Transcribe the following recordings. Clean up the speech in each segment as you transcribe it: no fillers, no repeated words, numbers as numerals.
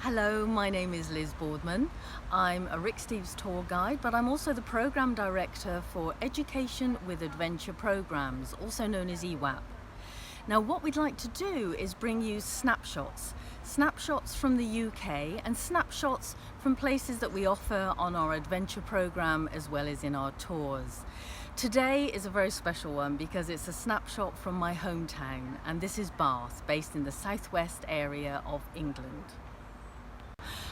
Hello, my name is Liz Boardman. I'm a Rick Steves tour guide, but I'm also the Program Director for Education with Adventure Programs, also known as EWAP. Now what we'd like to do is bring you snapshots from the UK and snapshots from places that we offer on our adventure program as well as in our tours. Today is a very special one because it's a snapshot from my hometown, and this is Bath, based in the southwest area of England.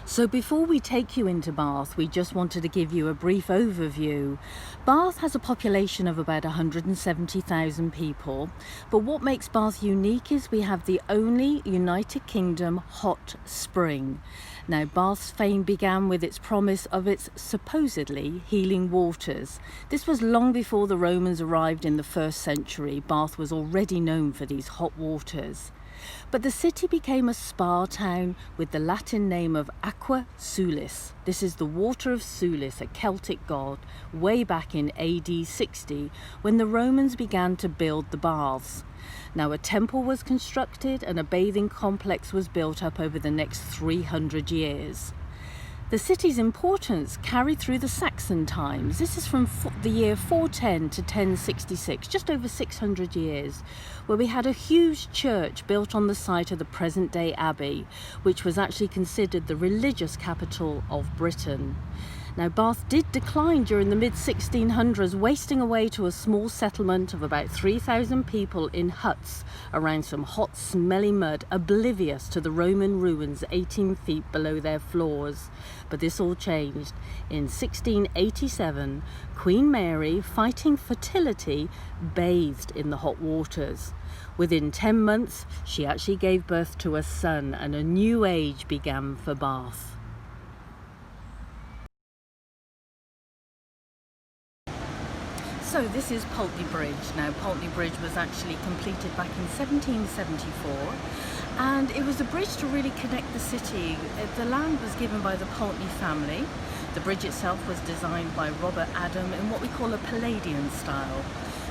So before we take you into Bath, we just wanted to give you a brief overview. Bath has a population of about 170,000 people, but what makes Bath unique is we have the only United Kingdom hot spring. Now, Bath's fame began with its promise of its supposedly healing waters. This was long before the Romans arrived in the 1st century. Bath was already known for these hot waters. But the city became a spa town with the Latin name of Aqua Sulis. This is the water of Sulis, a Celtic god, way back in AD 60 when the Romans began to build the baths. Now a temple was constructed and a bathing complex was built up over the next 300 years. The city's importance carried through the Saxon times. This is from the year 410 to 1066, just over 600 years, where we had a huge church built on the site of the present-day abbey, which was actually considered the religious capital of Britain. Now, Bath did decline during the mid-1600s, wasting away to a small settlement of about 3,000 people in huts around some hot, smelly mud, oblivious to the Roman ruins 18 feet below their floors. But this all changed. In 1687, Queen Mary, fighting fertility, bathed in the hot waters. Within 10 months, she actually gave birth to a son, and a new age began for Bath. So this is Pulteney Bridge. Now Pulteney Bridge was actually completed back in 1774, and it was a bridge to really connect the city. The land was given by the Pulteney family. The bridge itself was designed by Robert Adam in what we call a Palladian style,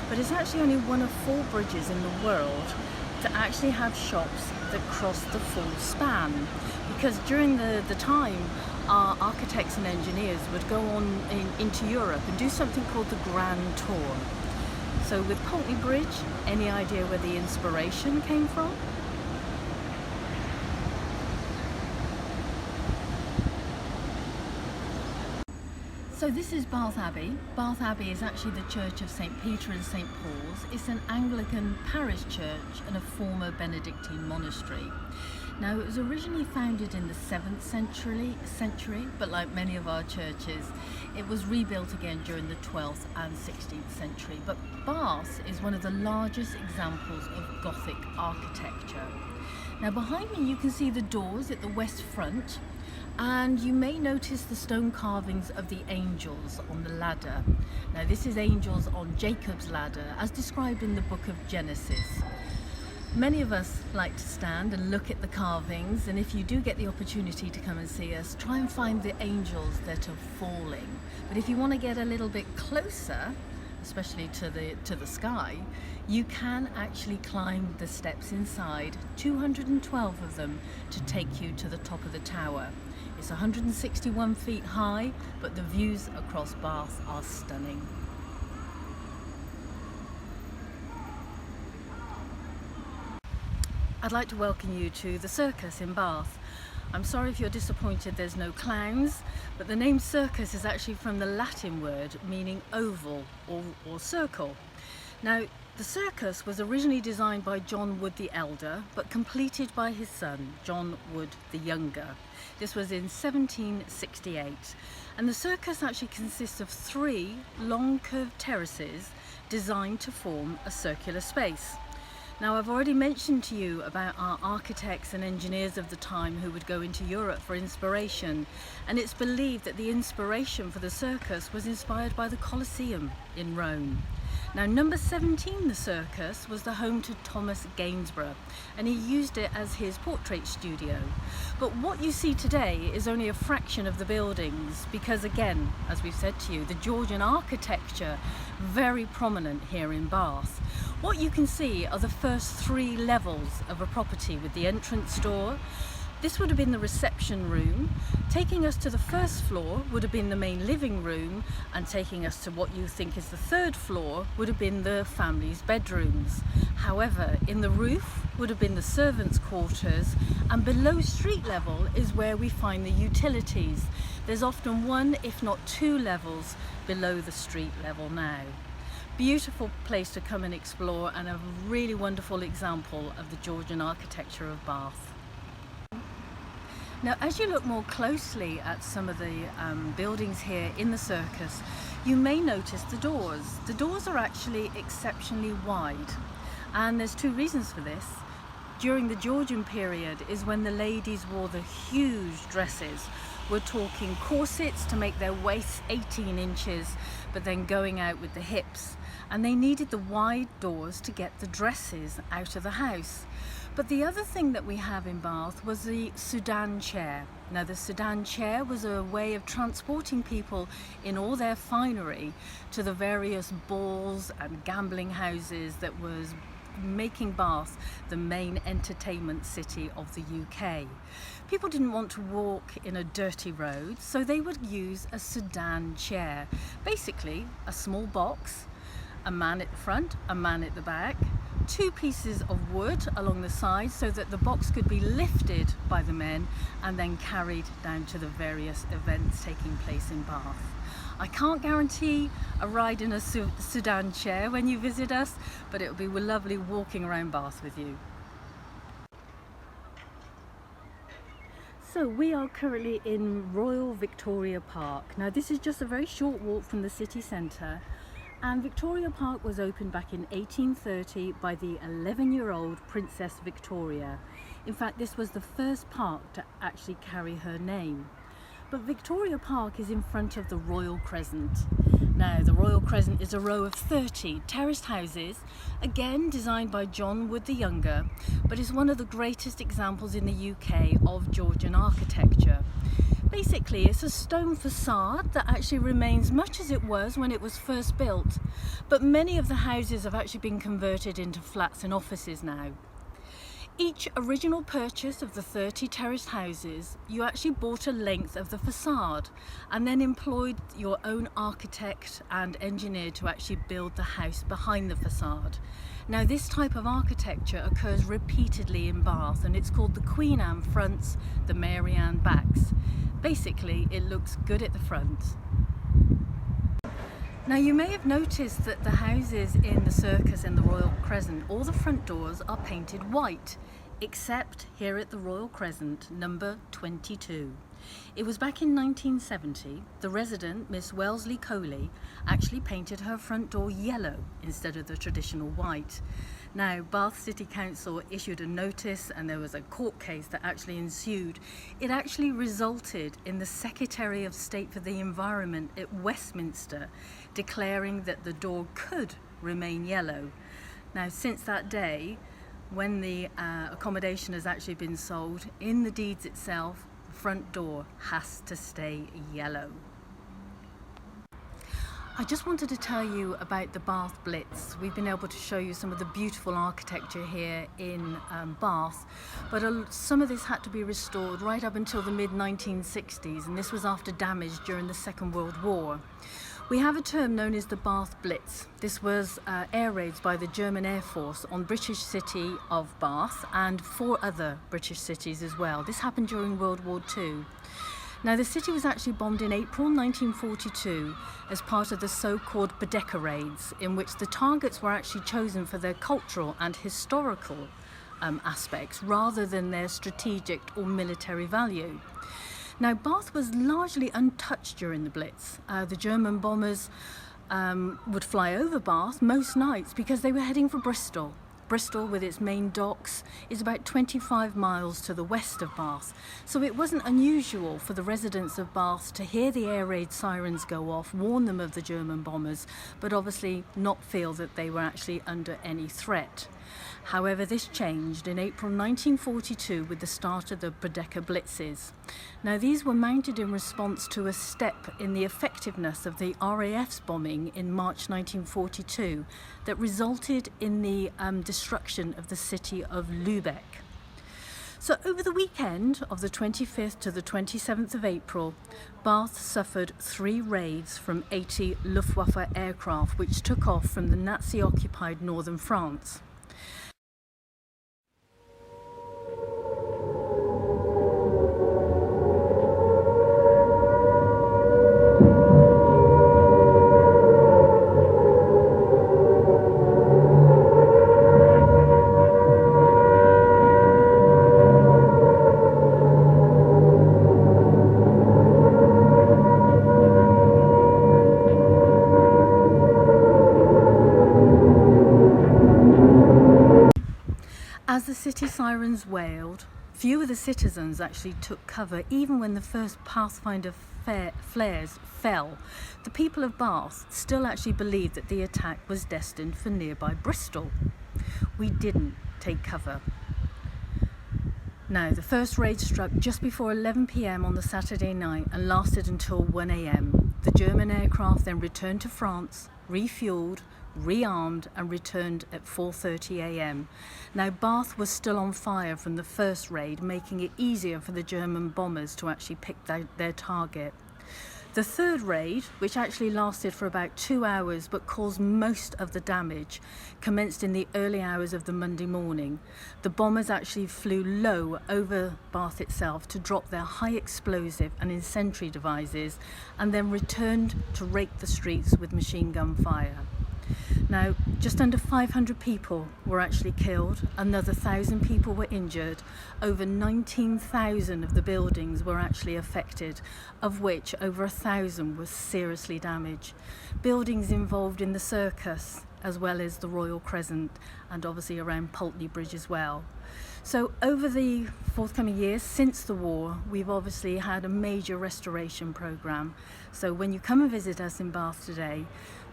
but it's actually only one of 4 bridges in the world to actually have shops that cross the full span, because during the time our architects and engineers would go on into Europe and do something called the Grand Tour. So with Pulteney Bridge, any idea where the inspiration came from? So this is Bath Abbey. Bath Abbey is actually the Church of St. Peter and St. Paul's. It's an Anglican parish church and a former Benedictine monastery. Now, it was originally founded in the 7th century, but like many of our churches, it was rebuilt again during the 12th and 16th century. But Bath is one of the largest examples of Gothic architecture. Now, behind me you can see the doors at the west front, and you may notice the stone carvings of the angels on the ladder. Now, this is angels on Jacob's ladder, as described in the book of Genesis. Many of us like to stand and look at the carvings, and if you do get the opportunity to come and see us, try and find the angels that are falling. But if you want to get a little bit closer, especially to the sky, you can actually climb the steps inside, 212 of them, to take you to the top of the tower. It's 161 feet high, but the views across Bath are stunning. I'd like to welcome you to the circus in Bath. I'm sorry if you're disappointed there's no clowns, but the name circus is actually from the Latin word meaning oval or circle. Now, the circus was originally designed by John Wood the Elder, but completed by his son, John Wood the Younger. This was in 1768. And the circus actually consists of 3 long curved terraces designed to form a circular space. Now, I've already mentioned to you about our architects and engineers of the time who would go into Europe for inspiration, and it's believed that the inspiration for the circus was inspired by the Colosseum in Rome. Now, number 17, the circus, was the home to Thomas Gainsborough, and he used it as his portrait studio. But what you see today is only a fraction of the buildings, because again, as we've said to you, the Georgian architecture, very prominent here in Bath. What you can see are the first 3 levels of a property with the entrance door, This would have been the reception room. Taking us to the first floor would have been the main living room, and taking us to what you think is the third floor would have been the family's bedrooms. However, in the roof would have been the servants' quarters, and below street level is where we find the utilities. There's often one, if not two levels below the street level now. Beautiful place to come and explore, and a really wonderful example of the Georgian architecture of Bath. Now, as you look more closely at some of the buildings here in the circus, you may notice the doors. The doors are actually exceptionally wide, and there's two reasons for this. During the Georgian period is when the ladies wore the huge dresses. We're talking corsets to make their waists 18 inches, but then going out with the hips. And they needed the wide doors to get the dresses out of the house. But the other thing that we have in Bath was the sedan chair. Now, the sedan chair was a way of transporting people in all their finery to the various balls and gambling houses that was making Bath the main entertainment city of the UK. People didn't want to walk in a dirty road, so they would use a sedan chair. Basically, a small box, a man at the front, a man at the back, two pieces of wood along the side so that the box could be lifted by the men and then carried down to the various events taking place in Bath. I can't guarantee a ride in a sedan chair when you visit us, but it will be lovely walking around Bath with you. So we are currently in Royal Victoria Park. Now, this is just a very short walk from the city centre, and Victoria Park was opened back in 1830 by the 11-year-old Princess Victoria. In fact, this was the first park to actually carry her name. But Victoria Park is in front of the Royal Crescent. Now, the Royal Crescent is a row of 30 terraced houses, again designed by John Wood the Younger, but is one of the greatest examples in the UK of Georgian architecture. Basically, it's a stone facade that actually remains much as it was when it was first built, but many of the houses have actually been converted into flats and offices now. Each original purchase of the 30 terraced houses, you actually bought a length of the facade and then employed your own architect and engineer to actually build the house behind the facade. Now, this type of architecture occurs repeatedly in Bath, and it's called the Queen Anne fronts, the Mary Anne backs. Basically, it looks good at the front. Now, you may have noticed that the houses in the Circus and the Royal Crescent, all the front doors are painted white, except here at the Royal Crescent, number 22. It was back in 1970, the resident, Miss Wellesley Coley, actually painted her front door yellow instead of the traditional white. Now, Bath City Council issued a notice and there was a court case that actually ensued. It actually resulted in the Secretary of State for the Environment at Westminster declaring that the door could remain yellow. Now, since that day, when the accommodation has actually been sold, in the deeds itself, the front door has to stay yellow. I just wanted to tell you about the Bath Blitz. We've been able to show you some of the beautiful architecture here in Bath, but some of this had to be restored right up until the mid-1960s, and this was after damage during the Second World War. We have a term known as the Bath Blitz. This was air raids by the German Air Force on British city of Bath and 4 other British cities as well. This happened during World War II. Now, the city was actually bombed in April 1942 as part of the so-called Baedeker raids, in which the targets were actually chosen for their cultural and historical aspects rather than their strategic or military value. Now, Bath was largely untouched during the Blitz. The German bombers would fly over Bath most nights because they were heading for Bristol. Bristol, with its main docks, is about 25 miles to the west of Bath, so it wasn't unusual for the residents of Bath to hear the air raid sirens go off, warn them of the German bombers, but obviously not feel that they were actually under any threat. However, this changed in April 1942 with the start of the Baedeker Blitzes. Now, these were mounted in response to a step in the effectiveness of the RAF's bombing in March 1942 that resulted in the destruction of the city of Lübeck. So over the weekend of the 25th to the 27th of April, Bath suffered 3 raids from 80 Luftwaffe aircraft which took off from the Nazi-occupied northern France. As the city sirens wailed, few of the citizens actually took cover even when the first Pathfinder flares fell. The people of Bath still actually believed that the attack was destined for nearby Bristol. We didn't take cover. Now, the first raid struck just before 11 p.m. on the Saturday night and lasted until 1 a.m. The German aircraft then returned to France, refueled, rearmed and returned at 4:30 a.m. Now, Bath was still on fire from the first raid, making it easier for the German bombers to actually pick their target. The third raid, which actually lasted for about 2 hours but caused most of the damage, commenced in the early hours of the Monday morning. The bombers actually flew low over Bath itself to drop their high explosive and incendiary devices and then returned to rake the streets with machine gun fire. Now, just under 500 people were actually killed, another 1,000 people were injured, over 19,000 of the buildings were actually affected, of which over 1,000 were seriously damaged. Buildings involved in the circus, as well as the Royal Crescent, and obviously around Pulteney Bridge as well. So over the forthcoming years since the war, we've obviously had a major restoration programme. So when you come and visit us in Bath today,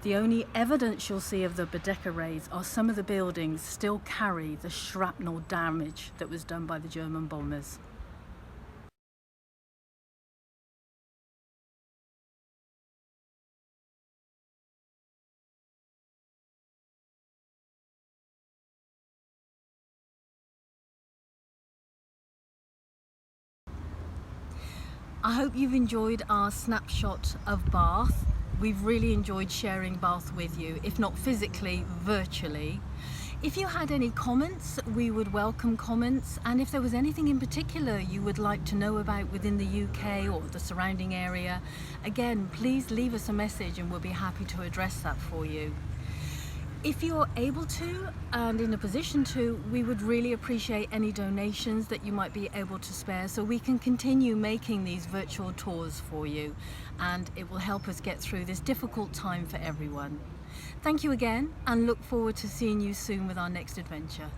the only evidence you'll see of the Baedeker raids are some of the buildings still carry the shrapnel damage that was done by the German bombers. I hope you've enjoyed our snapshot of Bath. We've really enjoyed sharing Bath with you, if not physically, virtually. If you had any comments, we would welcome comments, and if there was anything in particular you would like to know about within the UK or the surrounding area, again, please leave us a message and we'll be happy to address that for you. If you're able to and in a position to, we would really appreciate any donations that you might be able to spare so we can continue making these virtual tours for you, and it will help us get through this difficult time for everyone. Thank you again and look forward to seeing you soon with our next adventure.